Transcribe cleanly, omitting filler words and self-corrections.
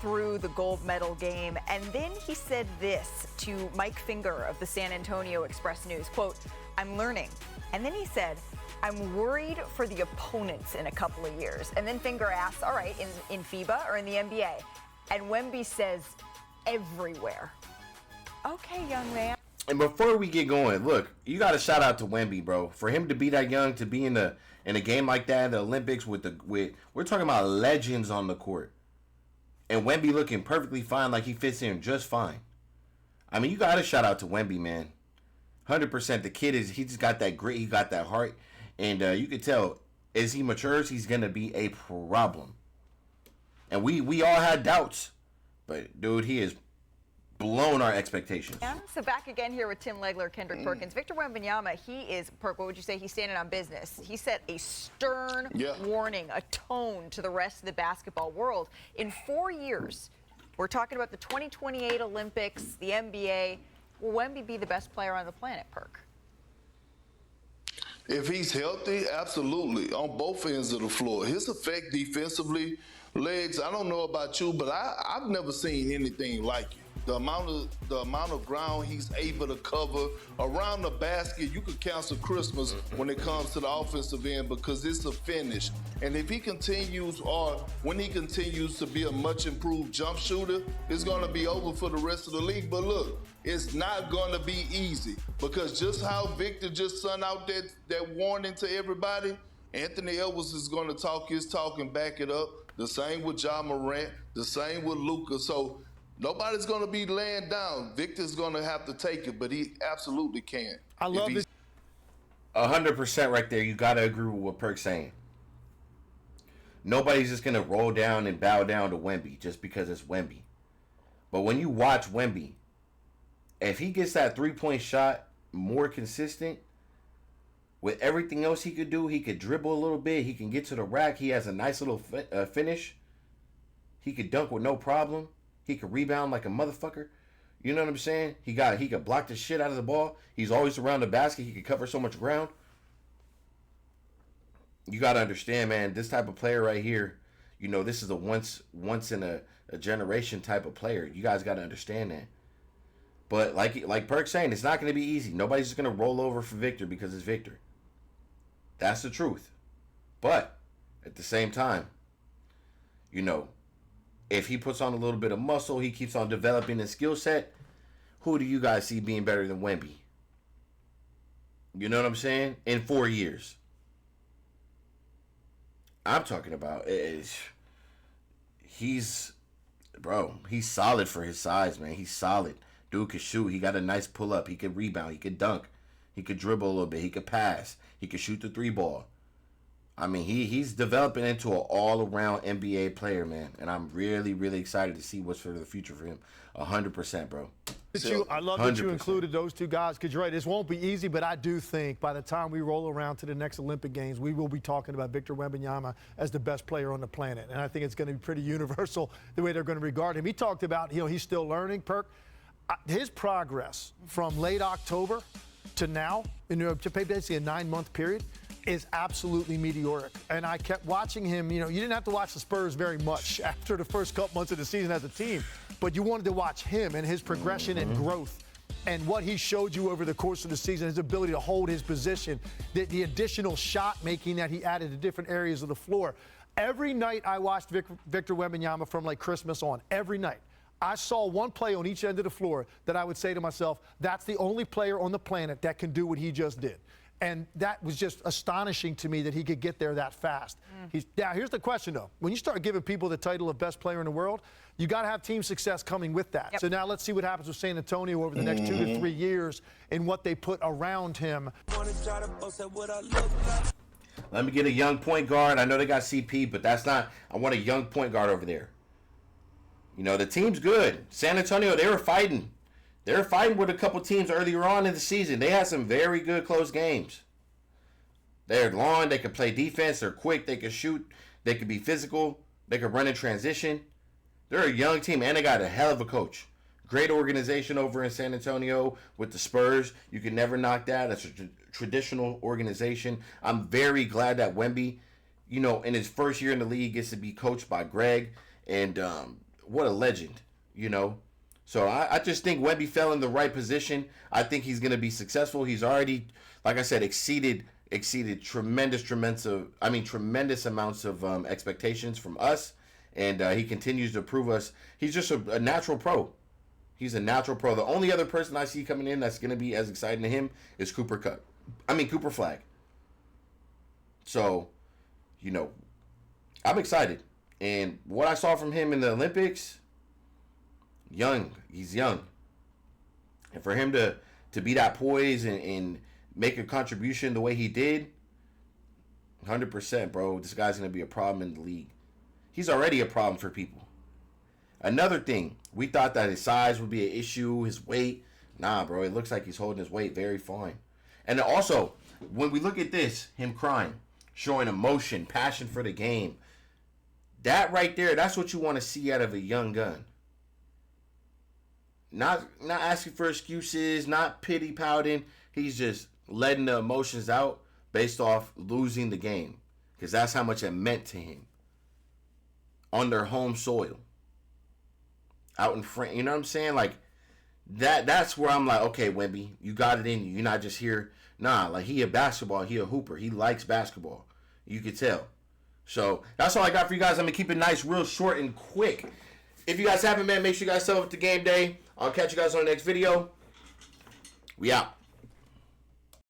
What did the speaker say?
through the gold medal game, and then he said this to Mike Finger of the San Antonio Express News, quote, "I'm learning." And then he said, "I'm worried for the opponents in a couple of years." And then Finger asks, all right, in FIBA or in the NBA? And Wemby says, everywhere. Okay, young man. And before we get going, look, you got to shout out to Wemby, bro. For him to be that young, to be in a game like that, the Olympics with we're talking about legends on the court, and Wemby looking perfectly fine, like he fits in just fine. I mean, you got to shout out to Wemby, man. 100%. The kid he just got that grit, he got that heart, and you can tell as he matures, he's gonna be a problem. And we all had doubts, but dude, he is blown our expectations. Yeah, so back again here with Tim Legler, Kendrick Perkins. Victor Wembanyama, he is, Perk, what would you say? He's standing on business. He set a stern warning, a tone to the rest of the basketball world. In 4 years, we're talking about the 2028 Olympics, the NBA. Will Wemby be the best player on the planet, Perk? If he's healthy, absolutely, on both ends of the floor. His effect defensively, legs, I don't know about you, but I've never seen anything like it. The amount of ground he's able to cover around the basket, you could cancel Christmas when it comes to the offensive end because it's a finish. And if he continues, or when he continues to be a much improved jump shooter, it's going to be over for the rest of the league. But look, it's not going to be easy because just how Victor just sent out that warning to everybody, Anthony Edwards is going to talk his talk and back it up. The same with Ja Morant, the same with Luka. So nobody's going to be laying down. Victor's going to have to take it, but he absolutely can. I love this. 100% right there. You got to agree with what Perk's saying. Nobody's just going to roll down and bow down to Wemby just because it's Wemby. But when you watch Wemby, if he gets that three-point shot more consistent, with everything else he could do, he could dribble a little bit, he can get to the rack, he has a nice little finish, he could dunk with no problem. He could rebound like a motherfucker. You know what I'm saying? He could block the shit out of the ball. He's always around the basket. He could cover so much ground. You got to understand, man, this type of player right here, you know, this is a once in a generation type of player. You guys got to understand that. But like Perk's saying, it's not going to be easy. Nobody's just going to roll over for Victor because it's Victor. That's the truth. But at the same time, you know, if he puts on a little bit of muscle, he keeps on developing his skill set, who do you guys see being better than Wemby? You know what I'm saying? In 4 years. I'm talking about he's solid for his size, man. He's solid. Dude can shoot. He got a nice pull-up. He can rebound. He can dunk. He could dribble a little bit. He could pass. He could shoot the three ball. I mean, he's developing into an all-around NBA player, man. And I'm really, really excited to see what's for the future for him. 100%, bro. I love that you included those two guys because you're right. This won't be easy, but I do think by the time we roll around to the next Olympic Games, we will be talking about Victor Wembanyama as the best player on the planet. And I think it's going to be pretty universal the way they're going to regard him. He talked about, you know, he's still learning, Perk. His progress from late October to now, to basically a 9-month period, is absolutely meteoric. And I kept watching him. You know, you didn't have to watch the Spurs very much after the first couple months of the season as a team, but you wanted to watch him and his progression and growth and what he showed you over the course of the season, his ability to hold his position, the additional shot making that he added to different areas of the floor. Every night I watched Victor Wembanyama from like Christmas on, every night. I saw one play on each end of the floor that I would say to myself, that's the only player on the planet that can do what he just did. And that was just astonishing to me that he could get there that fast. Now, here's the question, though. When you start giving people the title of best player in the world, you got to have team success coming with that. Yep. So now let's see what happens with San Antonio over the next 2 to 3 years and what they put around him. Let me get a young point guard. I know they got CP, but that's not – I want a young point guard over there. You know, the team's good. San Antonio, they were fighting. They were fighting with a couple teams earlier on in the season. They had some very good close games. They're long. They can play defense. They're quick. They can shoot. They can be physical. They can run in transition. They're a young team, and they got a hell of a coach. Great organization over in San Antonio with the Spurs. You can never knock that. That's a traditional organization. I'm very glad that Wemby, you know, in his first year in the league gets to be coached by Greg. And what a legend, you know. So I just think Wemby fell in the right position. I think he's going to be successful. He's already, like I said, exceeded tremendous amounts of expectations from us, and he continues to prove us. He's just a natural pro. He's a natural pro. The only other person I see coming in that's going to be as exciting to him is Cooper Flag. So, you know, I'm excited. And what I saw from him in the Olympics, he's young. And for him to be that poised and make a contribution the way he did, 100%, bro, this guy's going to be a problem in the league. He's already a problem for people. Another thing, we thought that his size would be an issue, his weight. Nah, bro, it looks like he's holding his weight very fine. And also, when we look at this, him crying, showing emotion, passion for the game, that right there, that's what you want to see out of a young gun. Not asking for excuses, not pity pouting. He's just letting the emotions out based off losing the game. Because that's how much it meant to him. On their home soil. Out in front, you know what I'm saying? Like, that's where I'm like, okay, Wemby, you got it in you. You're not just here. Nah, like, he a hooper. He likes basketball. You could tell. So, that's all I got for you guys. I'm going to keep it nice, real short and quick. If you guys haven't, man, make sure you guys sub up to game day. I'll catch you guys on the next video. We out.